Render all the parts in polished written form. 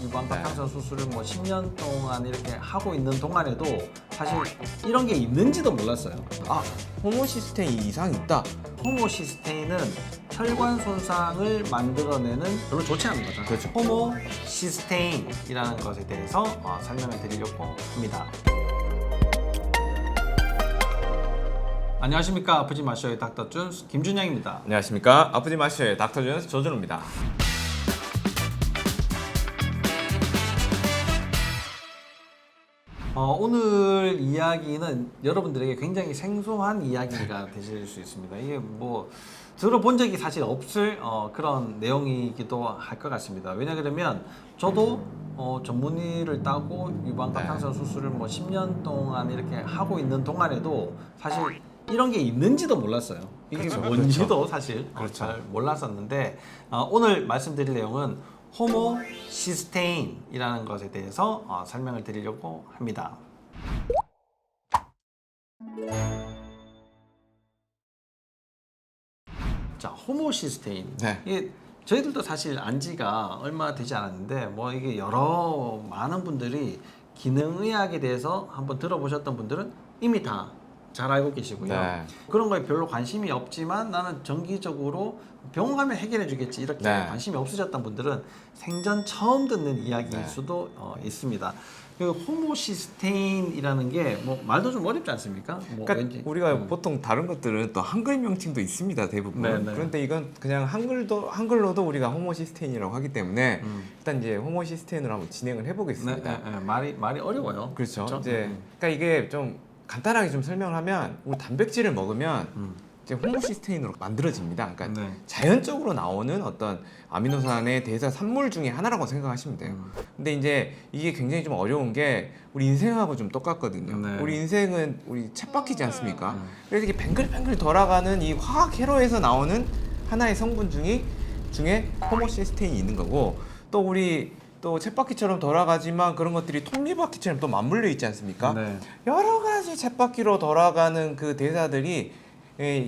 유방각항선 수술을 뭐 10년 동안 이렇게 하고 있는 동안에도 사실 이런 게 있는지도 몰랐어요. 아, 호모시스테인 이상이 있다. 호모시스테인은 혈관 손상을 만들어내는 별로 좋지 않은 거죠. 그렇죠. 호모시스테인이라는 것에 대해서 설명을 드리려고 합니다. 안녕하십니까. 아프지 마쇼의 닥터 준스 김준영입니다. 안녕하십니까. 아프지 마쇼의 닥터 준스 조준호입니다. 오늘 이야기는 여러분들에게 굉장히 생소한 이야기가 되실 수 있습니다. 이게 뭐 들어본 적이 사실 없을 그런 내용이기도 할 것 같습니다. 왜냐 그러면 저도 전문의를 따고 유방각항선 수술을 뭐 10년 동안 이렇게 하고 있는 동안에도 사실 이런 게 있는지도 몰랐어요. 이게 그렇죠. 뭔지도 사실 그렇죠. 잘 몰랐었는데 오늘 말씀드릴 내용은 호모시스테인이라는 것에 대해서 설명을 드리려고 합니다. 자, 호모시스테인. 네. 이게 저희들도 사실 안 지가 얼마 되지 않았는데 뭐 이게 여러 많은 분들이 기능의학에 대해서 한번 들어보셨던 분들은 이미 다 잘 알고 계시고요. 네. 그런 거에 별로 관심이 없지만 나는 정기적으로 병원 가면 해결해 주겠지 이렇게 네. 관심이 없으셨던 분들은 생전 처음 듣는 이야기일 네. 수도 있습니다. 그 호모시스테인이라는 게 뭐 말도 좀 어렵지 않습니까? 뭐 그러니까 왠지. 우리가 보통 다른 것들은 또 한글 명칭도 있습니다, 대부분. 네, 네. 그런데 이건 그냥 한글로도 우리가 호모시스테인이라고 하기 때문에 일단 이제 호모시스테인으로 한번 진행을 네, 해보겠습니다. 네, 네. 말이 어려워요. 그렇죠. 그렇죠? 이제 그러니까 이게 좀 간단하게 좀 설명을 하면 우리 단백질을 먹으면 이제 호모시스테인으로 만들어집니다. 그러니까 네. 자연적으로 나오는 어떤 아미노산의 대사 산물 중에 하나라고 생각하시면 돼요. 근데 이제 이게 굉장히 좀 어려운 게 우리 인생하고 좀 똑같거든요. 네. 우리 인생은 우리 쳇바퀴지 않습니까? 그래서 이게 뱅글뱅글 돌아가는 이 화학 회로에서 나오는 하나의 성분 중에 호모시스테인이 있는 거고, 또 우리 또 쳇바퀴처럼 돌아가지만 그런 것들이 톱니바퀴처럼 또 맞물려 있지 않습니까? 네. 여러 가지 쳇바퀴로 돌아가는 그 대사들이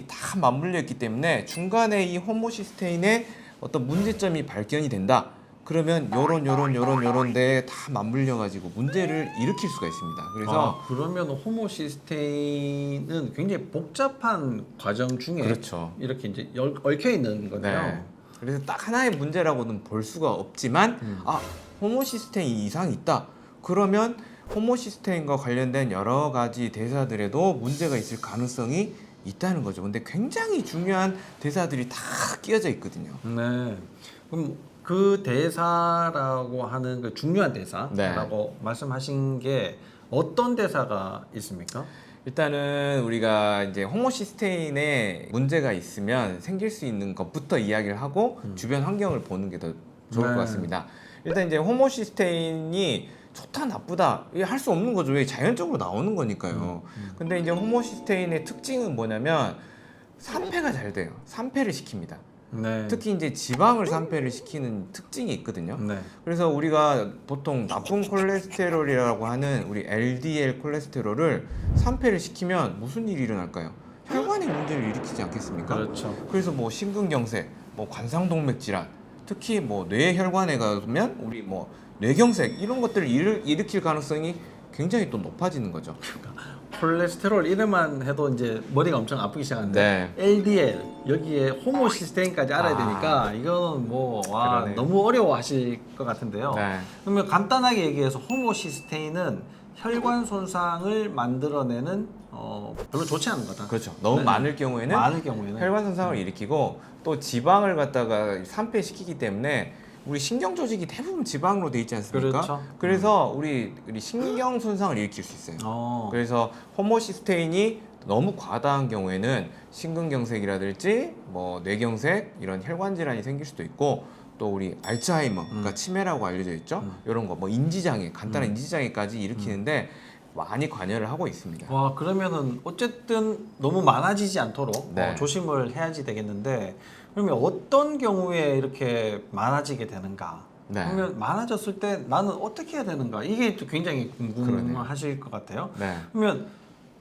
다 맞물려 있기 때문에 중간에 이 호모시스테인의 어떤 문제점이 발견이 된다. 그러면 요런 데에 다 맞물려 가지고 문제를 일으킬 수가 있습니다. 그래서 그러면 호모시스테인은 굉장히 복잡한 과정 중에 그렇죠. 이렇게 이제 얽혀 있는 거네요. 네. 그래서 딱 하나의 문제라고는 볼 수가 없지만 호모시스테인 이상이 있다. 그러면 호모시스테인과 관련된 여러 가지 대사들에도 문제가 있을 가능성이 있다는 거죠. 근데 굉장히 중요한 대사들이 다 끼어져 있거든요. 네. 그럼 그 대사라고 하는 그 중요한 대사라고 네. 말씀하신 게 어떤 대사가 있습니까? 일단은 우리가 이제 호모시스테인에 문제가 있으면 생길 수 있는 것부터 이야기를 하고 주변 환경을 보는 게 더 좋을 네. 것 같습니다. 일단 이제 호모시스테인이 좋다 나쁘다 이게 할 수 없는 거죠. 왜 자연적으로 나오는 거니까요. 근데 이제 호모시스테인의 특징은 뭐냐면 산패가 잘 돼요. 산패를 시킵니다. 네. 특히 이제 지방을 산패를 시키는 특징이 있거든요. 네. 그래서 우리가 보통 나쁜 콜레스테롤이라고 하는 우리 LDL 콜레스테롤을 산패를 시키면 무슨 일이 일어날까요? 혈관에 문제를 일으키지 않겠습니까? 그렇죠. 그래서 뭐 심근경색, 뭐 관상동맥 질환, 특히 뭐 뇌혈관에 가면 우리 뭐 뇌경색 이런 것들을 일으킬 가능성이 굉장히 또 높아지는 거죠. 콜레스테롤 이름만 해도 이제 머리가 엄청 아프기 시작하는데 네. LDL 여기에 호모시스테인까지 알아야 되니까 이거는 뭐 그러네요. 너무 어려워하실 것 같은데요. 네. 그러면 간단하게 얘기해서 호모시스테인은 혈관 손상을 만들어내는 별로 좋지 않은 거다. 그렇죠. 너무 네. 많을 경우에는 많을 경우에는 혈관 손상을 일으키고 또 지방을 갖다가 산패시키기 때문에 우리 신경 조직이 대부분 지방으로 돼 있지 않습니까? 그렇죠. 그래서 우리 신경 손상을 일으킬 수 있어요. 그래서 호모시스테인이 너무 과다한 경우에는 심근경색이라든지 뭐 뇌경색 이런 혈관 질환이 생길 수도 있고, 또 우리 알츠하이머, 그러니까 치매라고 알려져 있죠. 이런 거 뭐 인지장애, 간단한 인지장애까지 일으키는데 많이 관여를 하고 있습니다. 와, 그러면은 어쨌든 너무 많아지지 않도록 네. 조심을 해야지 되겠는데, 그러면 어떤 경우에 이렇게 많아지게 되는가? 네. 그러면 많아졌을 때 나는 어떻게 해야 되는가? 이게 또 굉장히 궁금하실 것 같아요. 네. 그러면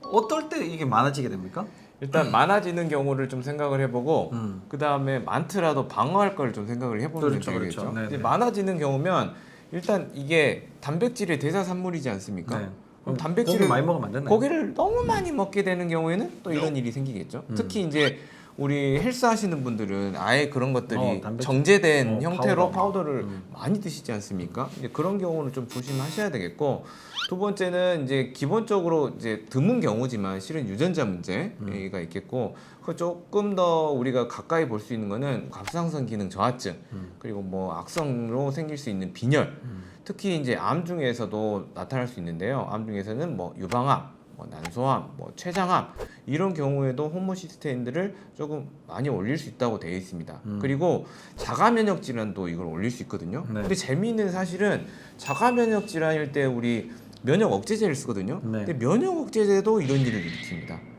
어떨 때 이게 많아지게 됩니까? 일단 많아지는 경우를 좀 생각을 해보고 그 다음에 많더라도 방어할 걸 좀 생각을 해보면 그렇죠, 되겠죠. 그렇죠. 네네. 이제 많아지는 경우면 일단 이게 단백질의 대사산물이지 않습니까? 네. 그럼 고기 단백질을 많이 먹으면 안 되나요? 고기를 너무 많이 먹게 되는 경우에는 또 이런 일이 생기겠죠. 특히 이제 우리 헬스 하시는 분들은 아예 그런 것들이 단백질. 정제된 형태로 파우더. 파우더를 많이 드시지 않습니까? 이제 그런 경우는 좀 조심하셔야 되겠고, 두 번째는 이제 기본적으로 이제 드문 경우지만 실은 유전자 문제가 있겠고, 그 조금 더 우리가 가까이 볼 수 있는 거는 갑상선 기능 저하증, 그리고 뭐 악성으로 생길 수 있는 빈혈, 특히 이제 암 중에서도 나타날 수 있는데요. 암 중에서는 뭐 유방암, 뭐 난소암, 뭐 췌장암 이런 경우에도 호모시스테인들을 조금 많이 올릴 수 있다고 되어 있습니다. 그리고 자가 면역 질환도 이걸 올릴 수 있거든요. 네. 근데 재미있는 사실은 자가 면역 질환일 때 우리 면역 억제제를 쓰거든요. 네. 근데 면역 억제제도 이런 일을 일으킵니다.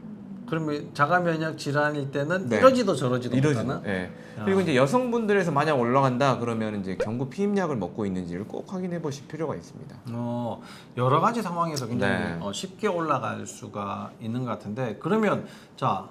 그러면 자가 면역 질환일 때는 네. 이러지도 저러지도 이러지도. 못하나? 예. 그리고 이제 여성분들에서 만약 올라간다 그러면 이제 경구 피임약을 먹고 있는지를 꼭 확인해 보실 필요가 있습니다. 여러 가지 상황에서 굉장히 네. 쉽게 올라갈 수가 있는 것 같은데, 그러면 자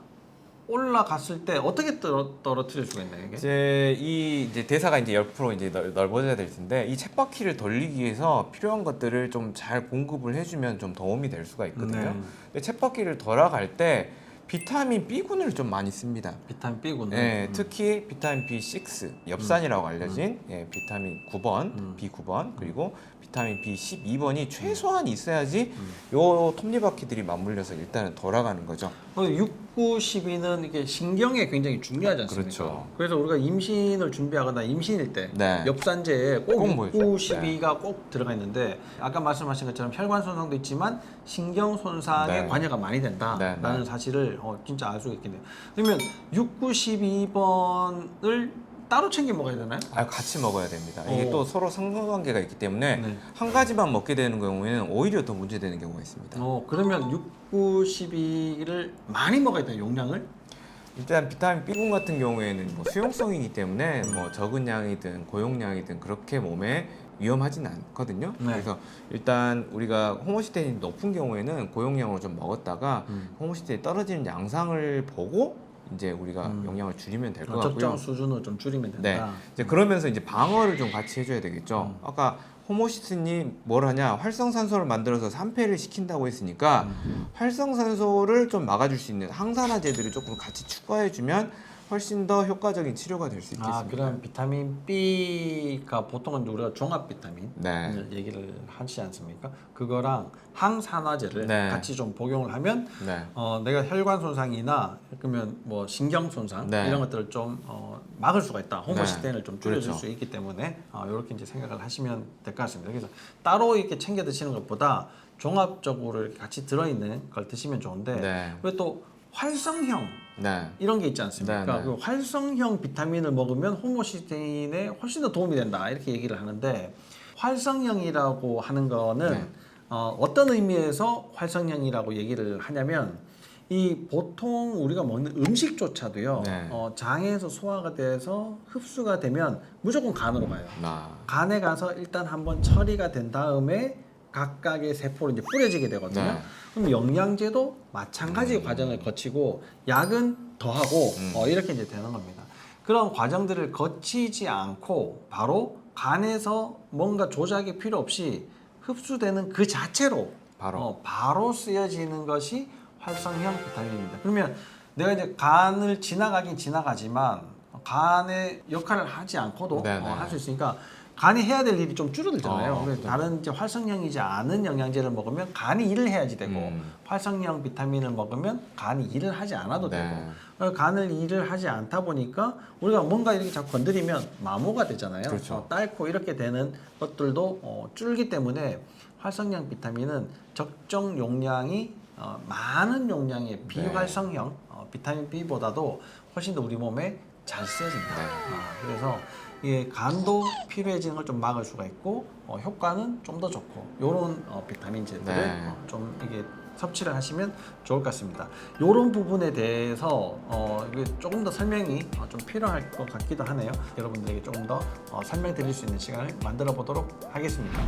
올라갔을 때 어떻게 떨어뜨릴 수가 있나요, 이게? 이제 대사가 이제 옆으로 이제 넓어져야 될 텐데, 이 쳇바퀴를 돌리기 위해서 필요한 것들을 좀 잘 공급을 해주면 좀 도움이 될 수가 있거든요. 네. 근데 쳇바퀴를 돌아갈 때 비타민 B군을 좀 많이 씁니다. 비타민 B군. 네, 특히 비타민 B6, 엽산이라고 알려진 비타민 9번, B9번, 그리고 비타민 B12번이 최소한 있어야지 요 톱니바퀴들이 맞물려서 일단은 돌아가는 거죠. 6, 9, 12는 이게 신경에 굉장히 중요하지 않습니까? 그렇죠. 그래서 우리가 임신을 준비하거나 임신일 때 네. 엽산제에 꼭 꼭 6, 모여줘요. 9, 12가 꼭 들어가 있는데, 아까 말씀하신 것처럼 혈관 손상도 있지만 신경 손상에 네. 관여가 많이 된다라는 네, 네. 사실을 진짜 알 수가 있겠네요. 그러면 6, 9, 12번을 따로 챙겨 먹어야 되나요? 같이 먹어야 됩니다. 이게 오. 또 서로 상관관계가 있기 때문에 네. 한 가지만 먹게 되는 경우에는 오히려 더 문제되는 경우가 있습니다. 그러면 6, 9, 12를 많이 먹어야 돼요, 용량을? 일단 비타민 B군 같은 경우에는 뭐 수용성이기 때문에 뭐 적은 양이든 고용량이든 그렇게 몸에 위험하진 않거든요. 네. 그래서 일단 우리가 호모시스테인이 높은 경우에는 고용량으로 좀 먹었다가 호모시스테인이 떨어지는 양상을 보고 이제 우리가 용량을 줄이면 될 것 같고요. 적정 수준으로 좀 줄이면 된다. 네. 이제 그러면서 이제 방어를 좀 같이 해줘야 되겠죠. 아까 호모시스니 뭘 하냐, 활성산소를 만들어서 산패를 시킨다고 했으니까 활성산소를 좀 막아줄 수 있는 항산화제들을 조금 같이 추가해주면 훨씬 더 효과적인 치료가 될 수 있겠습니다. 그럼 비타민 B가 보통은 우리가 종합 비타민 네. 얘기를 하지 않습니까? 그거랑 항산화제를 네. 같이 좀 복용을 하면 네. 내가 혈관 손상이나 그러면 뭐 신경 손상 네. 이런 것들을 좀 막을 수가 있다. 호모시스테인을 네. 좀 줄여줄 그렇죠. 수 있기 때문에 이렇게 이제 생각을 하시면 될 것 같습니다. 그래서 따로 이렇게 챙겨 드시는 것보다 종합적으로 이렇게 같이 들어있는 걸 드시면 좋은데, 네. 그리고 또 활성형 네. 이런 게 있지 않습니까? 네, 네. 그 활성형 비타민을 먹으면 호모시스테인에 훨씬 더 도움이 된다 이렇게 얘기를 하는데, 활성형이라고 하는 거는 네. 어떤 의미에서 활성형이라고 얘기를 하냐면, 이 보통 우리가 먹는 음식조차도요, 네. 장에서 소화가 돼서 흡수가 되면 무조건 간으로 가요. 간에 가서 일단 한번 처리가 된 다음에 각각의 세포로 이제 뿌려지게 되거든요. 네. 그럼 영양제도 마찬가지 과정을 거치고 약은 더하고 이렇게 이제 되는 겁니다. 그런 과정들을 거치지 않고 바로 간에서 뭔가 조작이 필요 없이 흡수되는 그 자체로 바로 쓰여지는 것이 활성형 비타민입니다. 그러면 내가 이제 간을 지나가긴 지나가지만 간의 역할을 하지 않고도 할 수 있으니까 간이 해야 될 일이 좀 줄어들잖아요. 그래서 다른 이제 활성형이지 않은 영양제를 먹으면 간이 일을 해야지 되고, 활성형 비타민을 먹으면 간이 일을 하지 않아도 되고, 간을 일을 하지 않다 보니까 우리가 뭔가 이렇게 자꾸 건드리면 마모가 되잖아요. 그렇죠. 앓고 이렇게 되는 것들도 줄기 때문에 활성형 비타민은 적정 용량이 많은 용량의 비활성형 비타민 B보다도 훨씬 더 우리 몸에 잘 쓰여진다. 그래서 이게 간도 필요해지는 걸 좀 막을 수가 있고, 효과는 좀 더 좋고, 이런 비타민제들을 좀 이게 섭취를 하시면 좋을 것 같습니다. 이런 부분에 대해서 이게 조금 더 설명이 좀 필요할 것 같기도 하네요. 여러분들에게 조금 더 설명드릴 수 있는 시간을 만들어 보도록 하겠습니다.